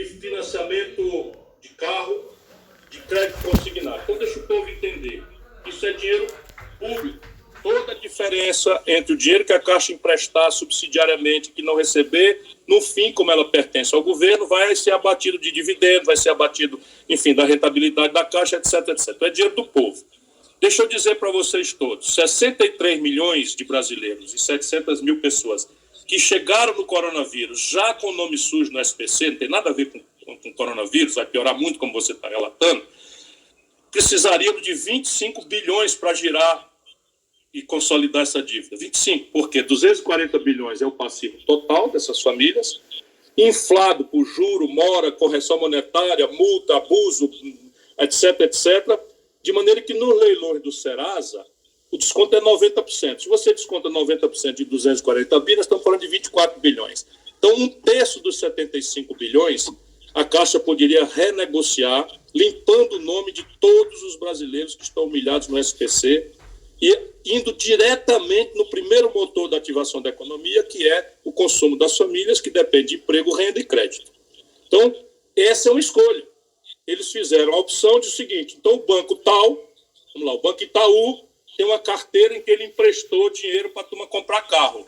de financiamento de carro, de crédito consignado. Então, deixa o povo entender. Isso é dinheiro público. Toda a diferença entre o dinheiro que a Caixa emprestar subsidiariamente e que não receber, no fim, como ela pertence ao governo, vai ser abatido de dividendo, vai ser abatido, enfim, da rentabilidade da Caixa, etc, etc. Então, é dinheiro do povo. Deixa eu dizer para vocês todos, 63 milhões de brasileiros e 700 mil pessoas que chegaram no coronavírus já com nome sujo no SPC, não tem nada a ver com coronavírus, vai piorar muito, como você está relatando, precisariam de 25 bilhões para girar e consolidar essa dívida. 25, porque 240 bilhões é o passivo total dessas famílias, inflado por juro, mora, correção monetária, multa, abuso, etc, etc, de maneira que nos leilões do Serasa, o desconto é 90%. Se você desconta 90% de 240 bilhões, estamos falando de 24 bilhões. Então, um terço dos 75 bilhões, a Caixa poderia renegociar, limpando o nome de todos os brasileiros que estão humilhados no SPC e indo diretamente no primeiro motor da ativação da economia, que é o consumo das famílias, que depende de emprego, renda e crédito. Então, essa é uma escolha. Eles fizeram a opção de o seguinte, então o banco tal, vamos lá, o Banco Itaú tem uma carteira em que ele emprestou dinheiro para a turma comprar carro.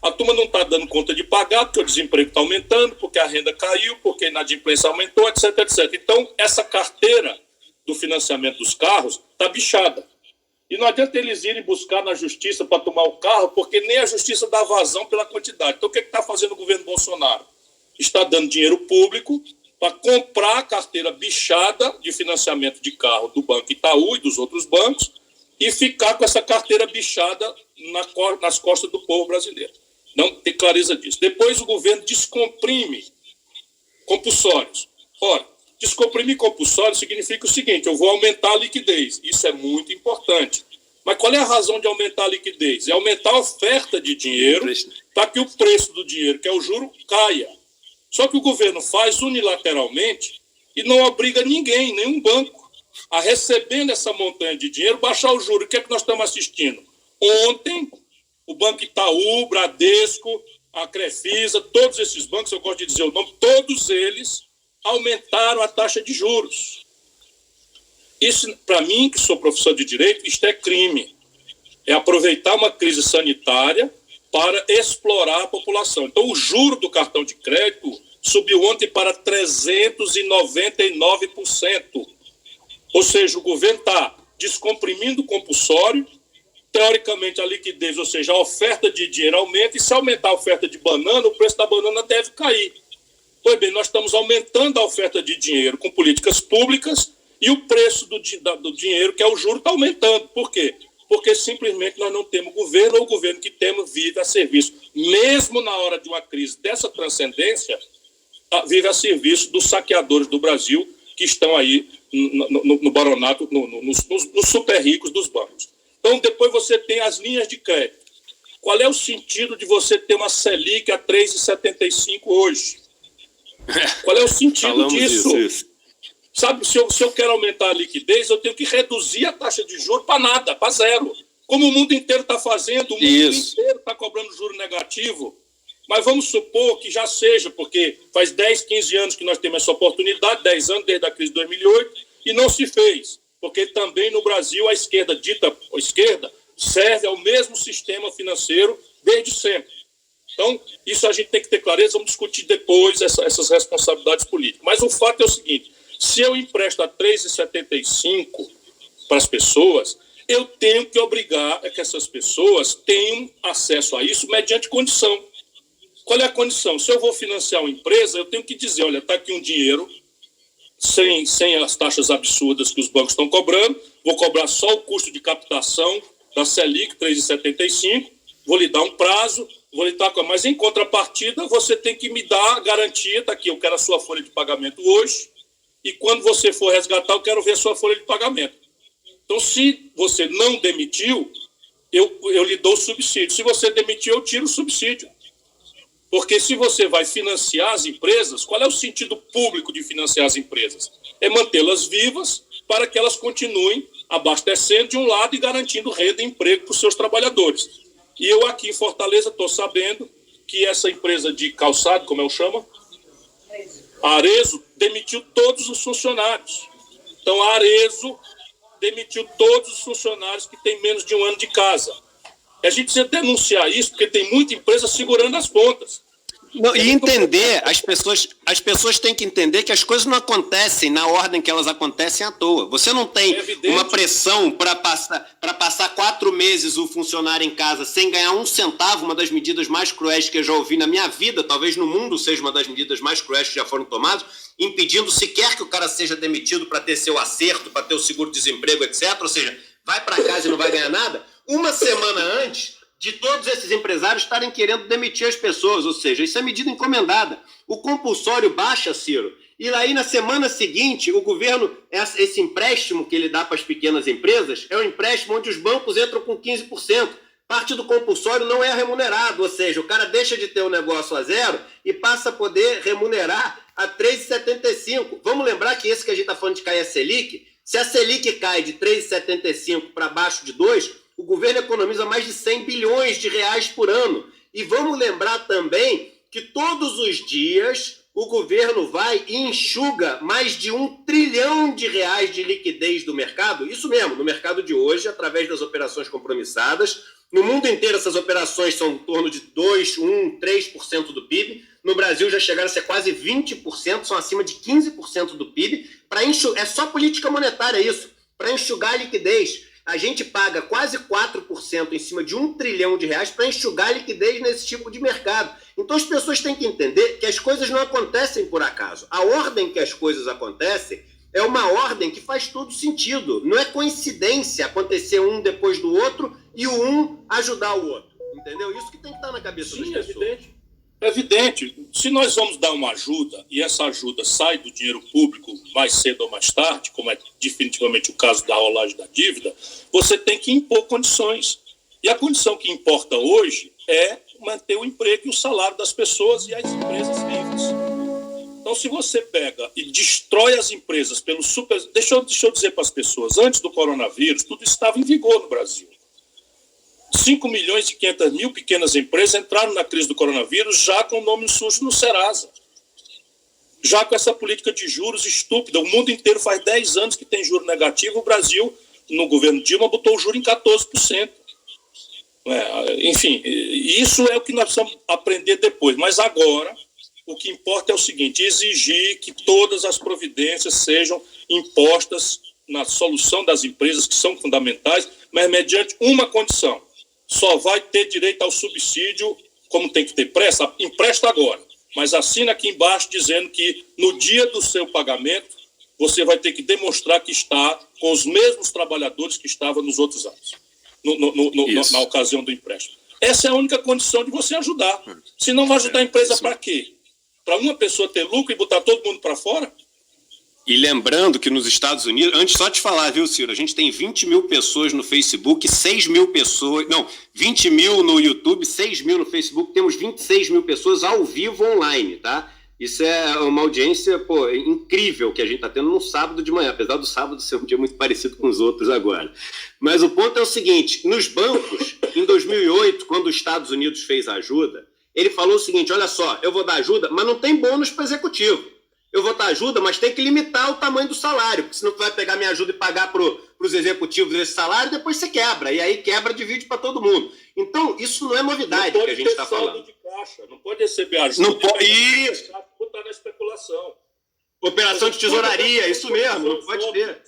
A turma não está dando conta de pagar, porque o desemprego está aumentando, porque a renda caiu, porque a inadimplência aumentou, etc, etc. Então, essa carteira do financiamento dos carros está bichada. E não adianta eles irem buscar na justiça para tomar o carro, porque nem a justiça dá vazão pela quantidade. Então, o que está fazendo o governo Bolsonaro? Está dando dinheiro público para comprar a carteira bichada de financiamento de carro do Banco Itaú e dos outros bancos e ficar com essa carteira bichada nas costas do povo brasileiro. Não tem clareza disso. Depois o governo descomprime compulsórios. Ora, descomprimir compulsório significa o seguinte, eu vou aumentar a liquidez. Isso é muito importante. Mas qual é a razão de aumentar a liquidez? É aumentar a oferta de dinheiro para que o preço do dinheiro, que é o juro, caia. Só que o governo faz unilateralmente e não obriga ninguém, nenhum banco, a recebendo essa montanha de dinheiro, baixar o juro. O que é que nós estamos assistindo? Ontem, o Banco Itaú, Bradesco, a Crefisa, todos esses bancos, eu gosto de dizer o nome, todos eles aumentaram a taxa de juros. Isso, para mim, que sou professor de direito, isto é crime. É aproveitar uma crise sanitária para explorar a população. Então, o juro do cartão de crédito subiu ontem para 399%. Ou seja, o governo está descomprimindo o compulsório, teoricamente a liquidez, ou seja, a oferta de dinheiro aumenta, e se aumentar a oferta de banana, o preço da banana deve cair. Pois bem, nós estamos aumentando a oferta de dinheiro com políticas públicas e o preço do dinheiro, que é o juro, está aumentando. Por quê? Porque simplesmente nós não temos governo, ou o governo que temos vive a serviço, mesmo na hora de uma crise dessa transcendência, vive a serviço dos saqueadores do Brasil, que estão aí no baronato, nos super ricos dos bancos. Então, depois você tem as linhas de crédito. Qual é o sentido de você ter uma Selic a 3,75 hoje? Qual é o sentido disso? Isso. Sabe, se eu quero aumentar a liquidez, eu tenho que reduzir a taxa de juros para nada, para zero. Como o mundo inteiro está fazendo, o mundo inteiro está cobrando juro negativo. Mas vamos supor que já seja, porque faz 10, 15 anos que nós temos essa oportunidade, 10 anos desde a crise de 2008, e não se fez. Porque também no Brasil a esquerda, dita esquerda, serve ao mesmo sistema financeiro desde sempre. Então, isso a gente tem que ter clareza, vamos discutir depois essas responsabilidades políticas. Mas o fato é o seguinte, se eu empresto a 3,75 para as pessoas, eu tenho que obrigar a que essas pessoas tenham acesso a isso mediante condição. Qual é a condição? Se eu vou financiar uma empresa, eu tenho que dizer, olha, está aqui um dinheiro, sem as taxas absurdas que os bancos estão cobrando, vou cobrar só o custo de captação da Selic, 3,75, vou lhe dar um prazo, mas em contrapartida você tem que me dar a garantia, tá aqui, eu quero a sua folha de pagamento hoje, e quando você for resgatar, eu quero ver a sua folha de pagamento. Então, se você não demitiu, eu lhe dou o subsídio. Se você demitiu, eu tiro o subsídio. Porque se você vai financiar as empresas, qual é o sentido público de financiar as empresas? É mantê-las vivas para que elas continuem abastecendo de um lado e garantindo renda e emprego para os seus trabalhadores. E eu aqui em Fortaleza estou sabendo que essa empresa de calçado, como eu chamo? A Arezzo demitiu todos os funcionários. Então, a Arezzo demitiu todos os funcionários que têm menos de um ano de casa. E a gente precisa denunciar isso, porque tem muita empresa segurando as pontas. Não, e entender, as pessoas têm que entender que as coisas não acontecem na ordem que elas acontecem à toa. Você não tem uma pressão para passar 4 meses o funcionário em casa sem ganhar um centavo, uma das medidas mais cruéis que eu já ouvi na minha vida, talvez no mundo seja uma das medidas mais cruéis que já foram tomadas, impedindo sequer que o cara seja demitido para ter seu acerto, para ter o seguro-desemprego, etc. Ou seja, vai para casa e não vai ganhar nada. Uma semana antes de todos esses empresários estarem querendo demitir as pessoas, ou seja, isso é medida encomendada. O compulsório baixa, Ciro, e aí na semana seguinte o governo, esse empréstimo que ele dá para as pequenas empresas, é um empréstimo onde os bancos entram com 15%. Parte do compulsório não é remunerado, ou seja, o cara deixa de ter o negócio a zero e passa a poder remunerar a 3,75. Vamos lembrar que esse que a gente está falando de cair a Selic, se a Selic cai de 3,75 para baixo de 2, o governo economiza mais de 100 bilhões de reais por ano. E vamos lembrar também que todos os dias o governo vai e enxuga mais de 1 trilhão de reais de liquidez do mercado. Isso mesmo, no mercado de hoje, através das operações compromissadas. No mundo inteiro, essas operações são em torno de 2, 1, 3% do PIB. No Brasil já chegaram a ser quase 20%, são acima de 15% do PIB. É só política monetária isso, para enxugar a liquidez. A gente paga quase 4% em cima de 1 trilhão de reais para enxugar a liquidez nesse tipo de mercado. Então as pessoas têm que entender que as coisas não acontecem por acaso. A ordem que as coisas acontecem é uma ordem que faz todo sentido. Não é coincidência acontecer um depois do outro e o um ajudar o outro. Entendeu? Isso que tem que estar na cabeça das pessoas. É evidente. Se nós vamos dar uma ajuda e essa ajuda sai do dinheiro público mais cedo ou mais tarde, como é definitivamente o caso da rolagem da dívida, você tem que impor condições. E a condição que importa hoje é manter o emprego e o salário das pessoas e as empresas livres. Então, se você pega e destrói as empresas pelo super... Deixa eu dizer para as pessoas, antes do coronavírus, tudo estava em vigor no Brasil. 5.500.000 pequenas empresas entraram na crise do coronavírus já com o nome sujo no Serasa. Já com essa política de juros estúpida. O mundo inteiro faz 10 anos que tem juro negativo. O Brasil, no governo Dilma, botou o juro em 14%. Enfim, isso é o que nós precisamos aprender depois. Mas agora, o que importa é o seguinte, exigir que todas as providências sejam impostas na solução das empresas, que são fundamentais, mas mediante uma condição. Só vai ter direito ao subsídio, como tem que ter pressa, empresta agora. Mas assina aqui embaixo dizendo que no dia do seu pagamento, você vai ter que demonstrar que está com os mesmos trabalhadores que estavam nos outros anos, na ocasião do empréstimo. Essa é a única condição de você ajudar. Se não vai ajudar a empresa para quê? Para uma pessoa ter lucro e botar todo mundo para fora? E lembrando que nos Estados Unidos, antes só te falar, viu, Ciro, a gente tem 20 mil pessoas no Facebook, 6 mil pessoas, não, 20 mil no YouTube, 6 mil no Facebook, temos 26 mil pessoas ao vivo online, tá? Isso é uma audiência, incrível que a gente está tendo num sábado de manhã, apesar do sábado ser um dia muito parecido com os outros agora. Mas o ponto é o seguinte, nos bancos, em 2008, quando os Estados Unidos fez a ajuda, ele falou o seguinte, olha só, eu vou dar ajuda, mas não tem bônus para executivo. Eu vou dar ajuda, mas tem que limitar o tamanho do salário, porque senão tu vai pegar minha ajuda e pagar para os executivos esse salário, depois você quebra, e aí quebra, divide para todo mundo. Então, isso não é novidade que a gente está falando. De caixa, não pode receber ajuda. Não pode. Isso. Botar na especulação. Operação de tesouraria, isso mesmo, não pode ter.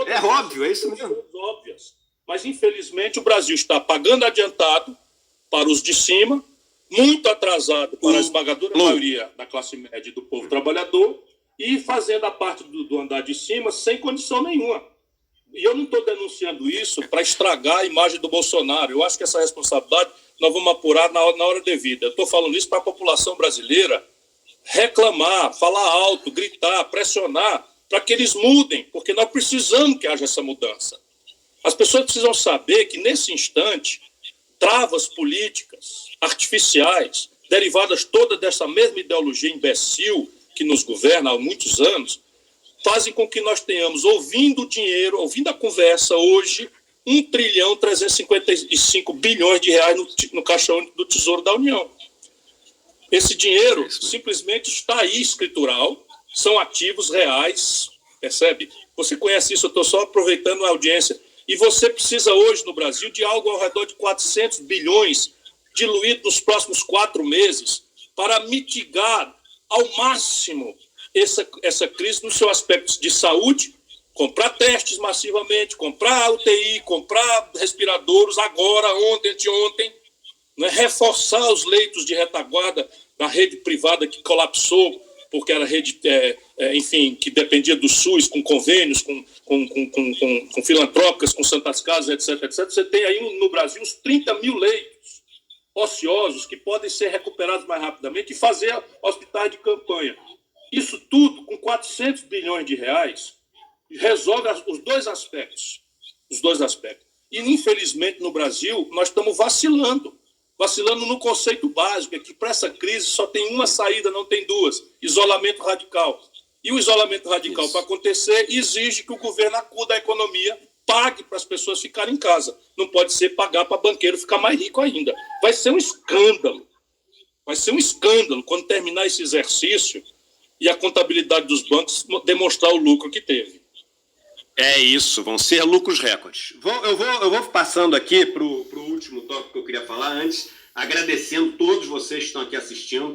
É óbvio, é isso mesmo. Óbvias. Mas, infelizmente, o Brasil está pagando adiantado para os de cima, muito atrasado para a esmagadora maioria da classe média e do povo trabalhador, e fazendo a parte do andar de cima sem condição nenhuma. E eu não estou denunciando isso para estragar a imagem do Bolsonaro. Eu acho que essa responsabilidade nós vamos apurar na hora devida. Eu estou falando isso para a população brasileira reclamar, falar alto, gritar, pressionar, para que eles mudem, porque nós precisamos que haja essa mudança. As pessoas precisam saber que, nesse instante, travas políticas artificiais, derivadas toda dessa mesma ideologia imbecil que nos governa há muitos anos, fazem com que nós tenhamos, ouvindo o dinheiro, ouvindo a conversa hoje, 1.355 bilhões de reais no Caixa Único do Tesouro da União. Esse dinheiro simplesmente está aí escritural, são ativos reais, percebe? Você conhece isso, eu estou só aproveitando a audiência. E você precisa hoje no Brasil de algo ao redor de 400 bilhões diluído nos próximos 4 meses para mitigar ao máximo essa crise no seu aspecto de saúde, comprar testes massivamente, comprar UTI, comprar respiradores agora, ontem, anteontem, né? Reforçar os leitos de retaguarda na rede privada que colapsou, porque era rede, enfim, que dependia do SUS, com convênios, com filantrópicas, com Santas Casas, etc, etc. Você tem aí no Brasil uns 30 mil leitos ociosos que podem ser recuperados mais rapidamente e fazer hospitais de campanha. Isso tudo, com 400 bilhões de reais, resolve os dois aspectos. E, infelizmente, no Brasil, nós estamos vacilando no conceito básico, é que para essa crise só tem uma saída, não tem duas: isolamento radical. E o isolamento radical, para acontecer, exige que o governo acuda à economia, pague para as pessoas ficarem em casa. Não pode ser pagar para banqueiro ficar mais rico ainda. Vai ser um escândalo. Quando terminar esse exercício e a contabilidade dos bancos demonstrar o lucro que teve. É isso, vão ser lucros recordes. Eu vou passando aqui para o último tópico que eu queria falar antes, agradecendo todos vocês que estão aqui assistindo.